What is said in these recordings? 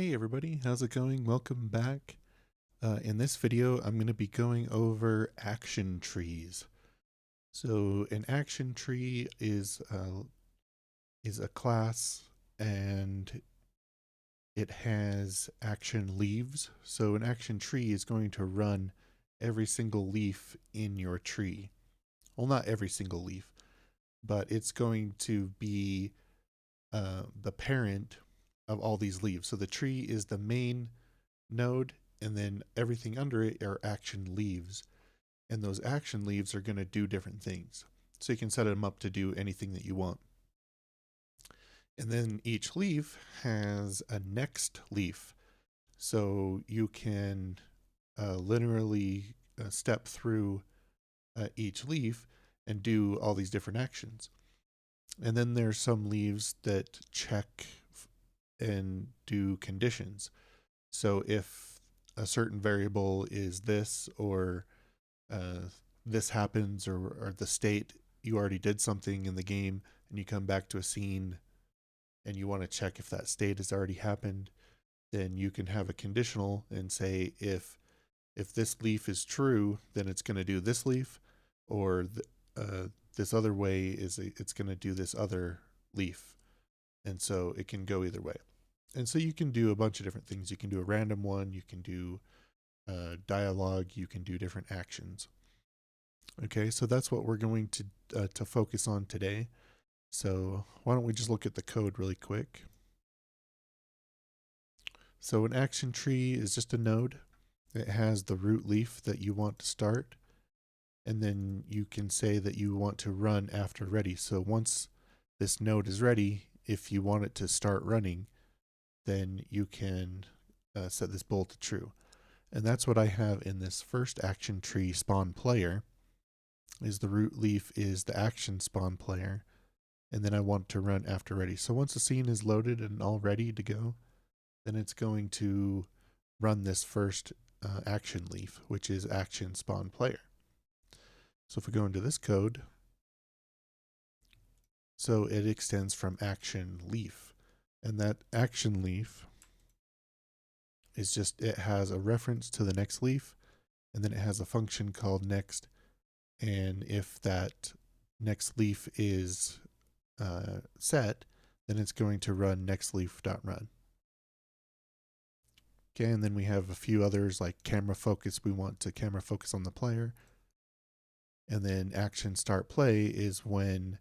Hey everybody, how's it going? Welcome back. In this video, I'm going to be going over action trees. So an action tree is a class, and it has action leaves. So an action tree is going to run every single leaf in your tree. Well, not every single leaf, but it's going to be the parent of all these leaves. So the tree is the main node, and then everything under it are action leaves. And those action leaves are going to do different things. So you can set them up to do anything that you want. And then each leaf has a next leaf. So you can literally step through each leaf and do all these different actions. And then there's some leaves that check and do conditions. So if a certain variable is this, or this happens, or the state, you already did something in the game and you come back to a scene and you want to check if that state has already happened, then you can have a conditional and say if this leaf is true, then it's going to do this leaf, or this other way is it's going to do this other leaf. And so it can go either way. And so you can do a bunch of different things. You can do a random one, you can do dialogue, you can do different actions. Okay, so that's what we're going to focus on today. So why don't we just look at the code really quick. So an action tree is just a node. It has the root leaf that you want to start, and then you can say that you want to run after ready. So once this node is ready, if you want it to start running, then you can set this bool to true. And that's what I have in this first action tree spawn player, is the root leaf is the action spawn player, and then I want to run after ready. So once the scene is loaded and all ready to go, then it's going to run this first action leaf, which is action spawn player. So if we go into this code, so it extends from action leaf, and that action leaf is just, it has a reference to the next leaf, and then it has a function called next. And if that next leaf is set, then it's going to run next leaf.run. Okay, and then we have a few others like camera focus. We want to camera focus on the player. And then action start play is when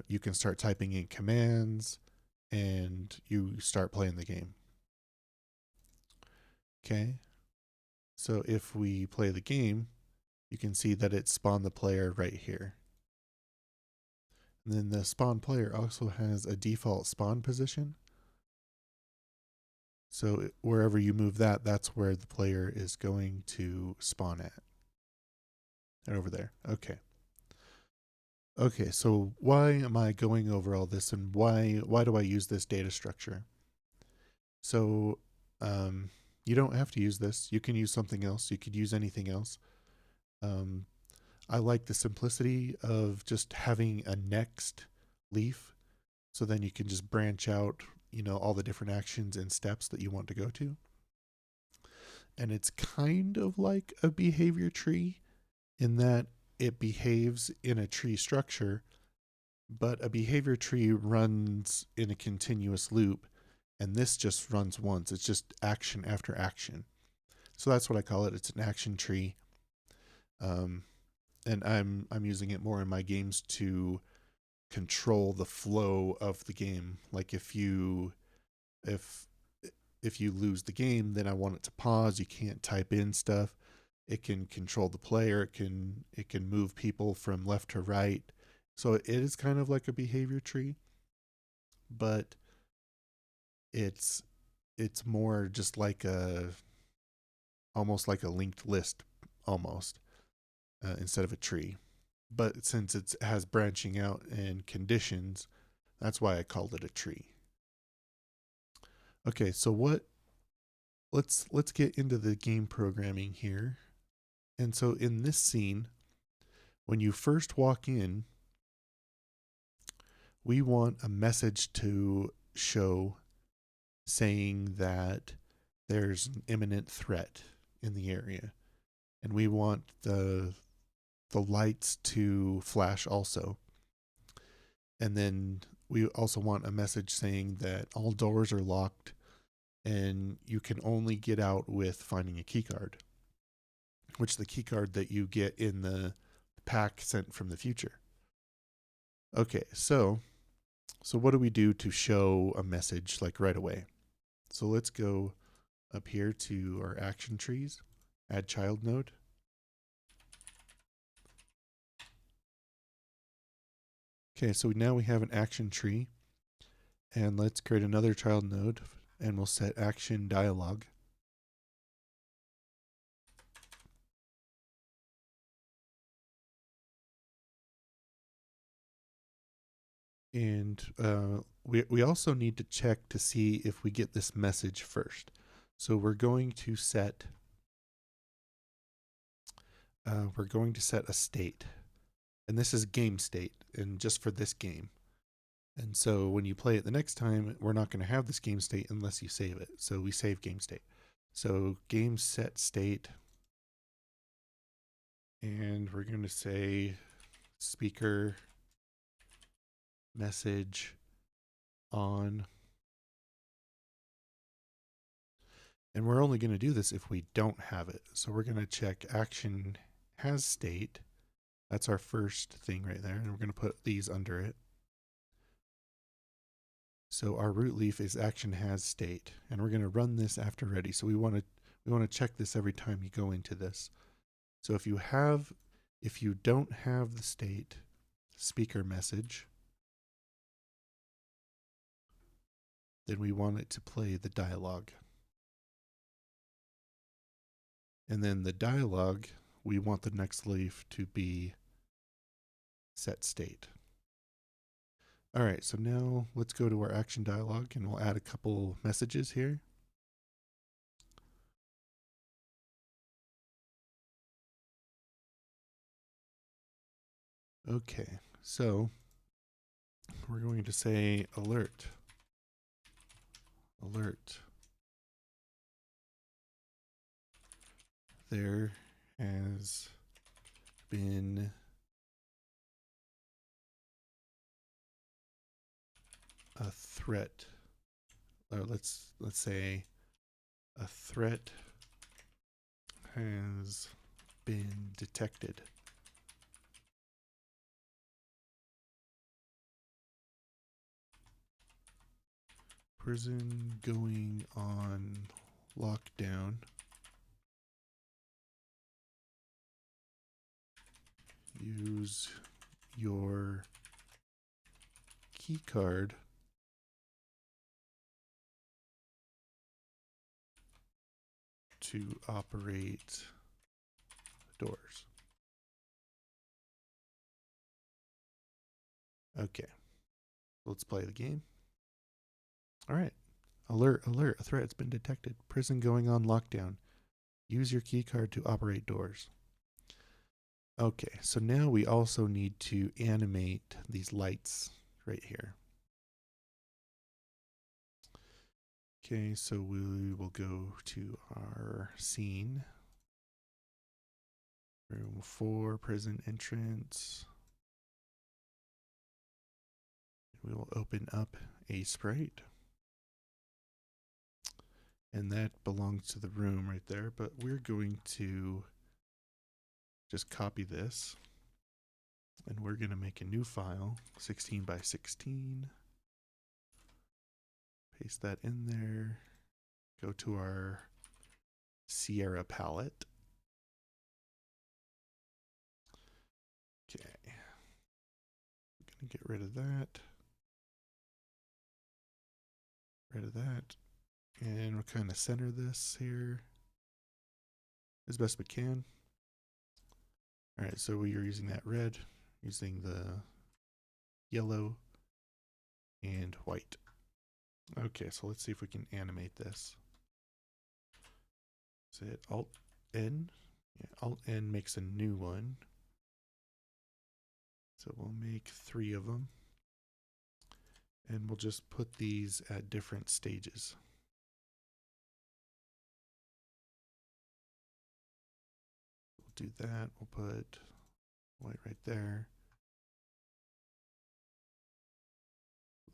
you can start typing in commands and you start playing the game. Okay, so if we play the game, you can see that it spawned the player right here. And then the spawn player also has a default spawn position. So wherever you move that, that's where the player is going to spawn at. And over there. Okay. Okay, so why am I going over all this, and why do I use this data structure? So you don't have to use this. You can use something else. You could use anything else. I like the simplicity of just having a next leaf, so then you can just branch out, all the different actions and steps that you want to go to. And it's kind of like a behavior tree in that it behaves in a tree structure, but a behavior tree runs in a continuous loop, and this just runs once. It's just action after action. So that's what I call it. It's an action tree. And I'm using it more in my games to control the flow of the game. Like if you lose the game, then I want it to pause. You can't type in stuff. It can control the player. It can move people from left to right. So it is kind of like a behavior tree, but it's more just like almost like a linked list, almost, instead of a tree. But since it has branching out and conditions, that's why I called it a tree. Okay, so let's get into the game programming here. And so in this scene, when you first walk in, we want a message to show saying that there's an imminent threat in the area, and we want the lights to flash also. And then we also want a message saying that all doors are locked and you can only get out with finding a key card, which is the key card that you get in the pack sent from the future. Okay, so what do we do to show a message like right away? So let's go up here to our action trees, add child node. Okay, so now we have an action tree, and let's create another child node, and we'll set action dialog. And we also need to check to see if we get this message first. So we're going to set a state, and this is game state, and just for this game. And so when you play it the next time, we're not going to have this game state unless you save it. So we save game state. So game set state, and we're going to say speaker message on. And we're only going to do this if we don't have it. So we're going to check action has state. That's our first thing right there. And we're going to put these under it. So our root leaf is action has state. And we're going to run this after ready. So we want to check this every time you go into this. So if you don't have the state speaker message, then we want it to play the dialogue. And then the dialogue, we want the next leaf to be set state. All right, so now let's go to our action dialogue and we'll add a couple messages here. Okay, so we're going to say alert. Alert. There has been a threat. Or let's say a threat has been detected. Prison going on lockdown. Use your key card to operate doors. Okay, let's play the game. All right. Alert, alert, a threat has been detected. Prison going on lockdown. Use your key card to operate doors. Okay, so now we also need to animate these lights right here. Okay, so we will go to our scene. Room 4, prison entrance. We will open up a sprite. And that belongs to the room right there, but we're going to just copy this. And we're going to make a new file, 16 by 16. Paste that in there. Go to our Sierra palette. Okay. I'm going to get rid of that. Rid of that. And we'll kind of center this here as best we can. All right, so we are using that red, using the yellow and white. Okay, so let's see if we can animate this. Is it Alt-N? Yeah, Alt-N makes a new one. So we'll make 3 of them. And we'll just put these at different stages. do that. We'll put white right there.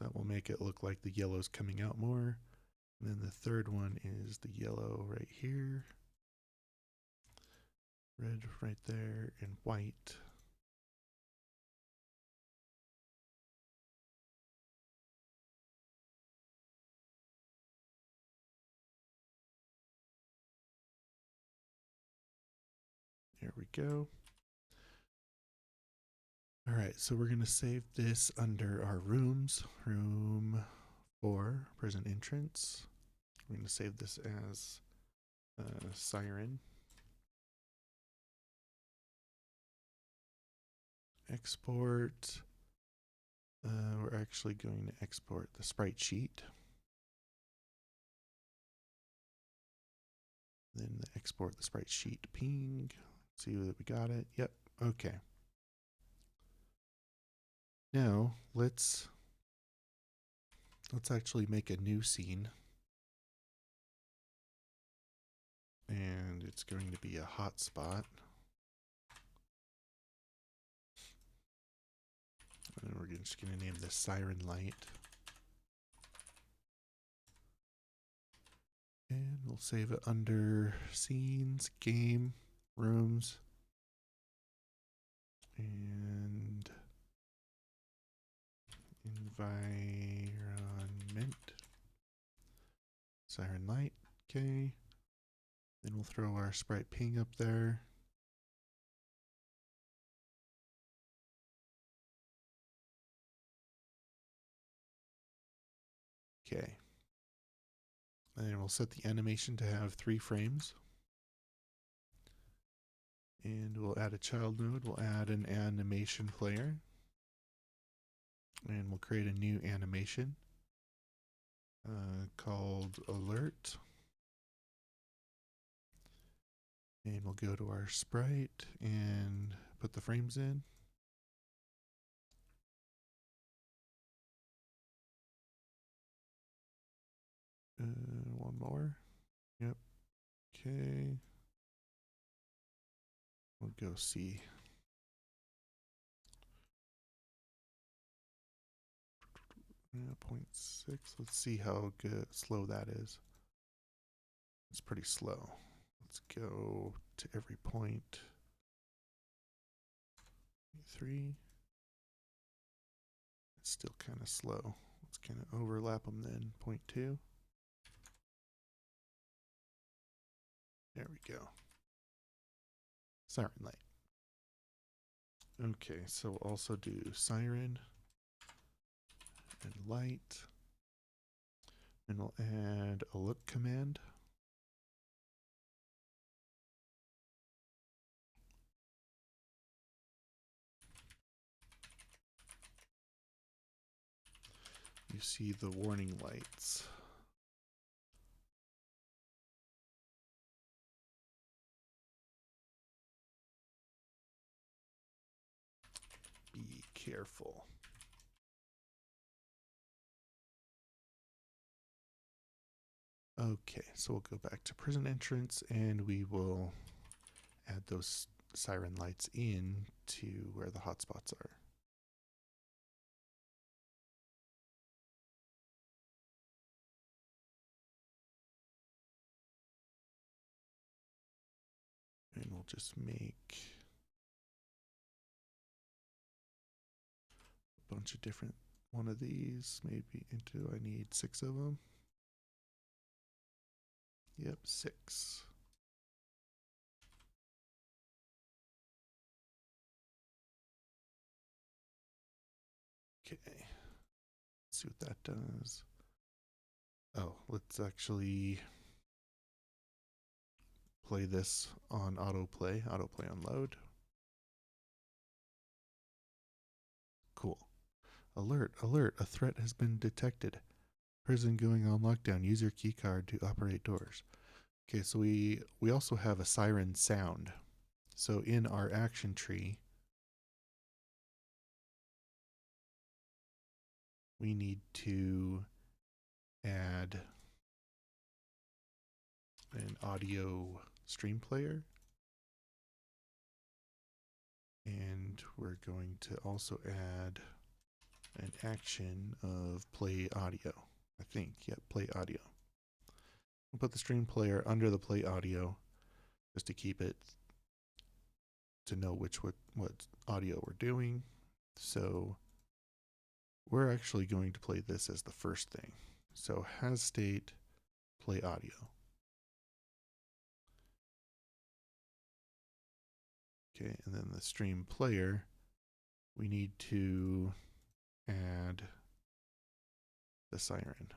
That will make it look like the yellow's coming out more. And then the third one is the yellow right here. Red right there and white. There we go. All right, so we're going to save this under our rooms. Room 4, prison entrance. We're going to save this as siren. Export. We're actually going to export the sprite sheet. Then export the sprite sheet ping. See that we got it. Yep. Okay. Now let's actually make a new scene. And it's going to be a hotspot. And we're just going to name this Siren Light. And we'll save it under scenes, game, rooms, and environment. Siren Light, okay. Then we'll throw our sprite ping up there. Okay. And then we'll set the animation to have 3 frames. And we'll add a child node. We'll add an animation player. And we'll create a new animation called alert. And we'll go to our sprite and put the frames in. One more. Yep. Okay. We'll go see. Yeah, 0.6. Let's see how good slow that is. It's pretty slow. Let's go to every point. 3. It's still kind of slow. Let's kind of overlap them then. 0.2. There we go. Siren light. Okay, so we'll also do siren and light. And we'll add a look command. You see the warning lights. Be careful. Okay, so we'll go back to prison entrance and we will add those siren lights in to where the hotspots are. And we'll just make a bunch of different one of these, maybe into, I need 6 of them. Yep, 6. Okay, let's see what that does. Oh, let's actually play this on autoplay on load. Cool. Alert, alert, a threat has been detected. Prison going on lockdown. Use your key card to operate doors. Okay, so we also have a siren sound. So in our action tree, we need to add an audio stream player. And we're going to also add an action of play audio. I think, yeah, play audio. We'll put the stream player under the play audio just to keep it to know what audio we're doing. So we're actually going to play this as the first thing. So has state play audio. Okay, and then the stream player, we need to add the siren.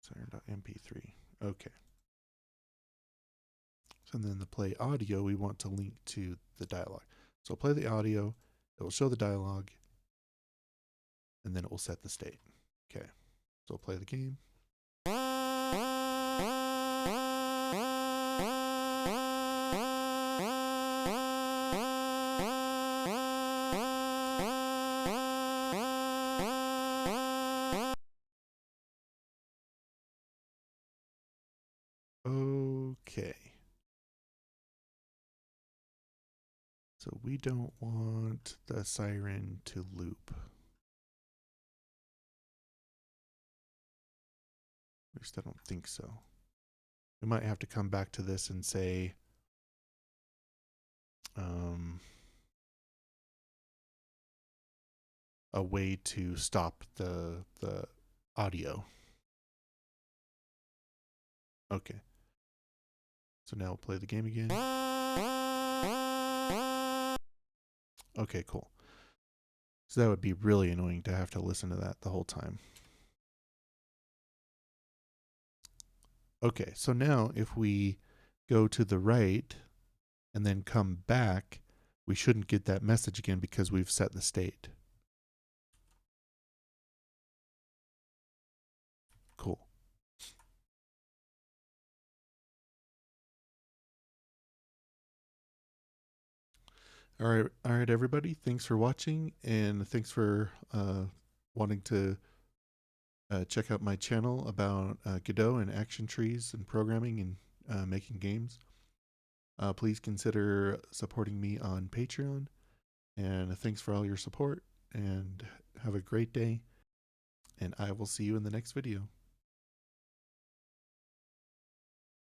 Siren.mp3. Okay. So then the play audio, we want to link to the dialogue. So I'll play the audio, it will show the dialogue, and then it will set the state. Okay. So I'll play the game. Okay. So we don't want the siren to loop. At least I don't think so. We might have to come back to this and say, a way to stop the audio. Okay. So now we'll play the game again. Okay, cool. So that would be really annoying to have to listen to that the whole time. Okay, so now if we go to the right and then come back, we shouldn't get that message again because we've set the state. Cool. All right, everybody. Thanks for watching, and thanks for wanting to check out my channel about Godot and action trees and programming and making games. Please consider supporting me on Patreon, and thanks for all your support, and have a great day, and I will see you in the next video.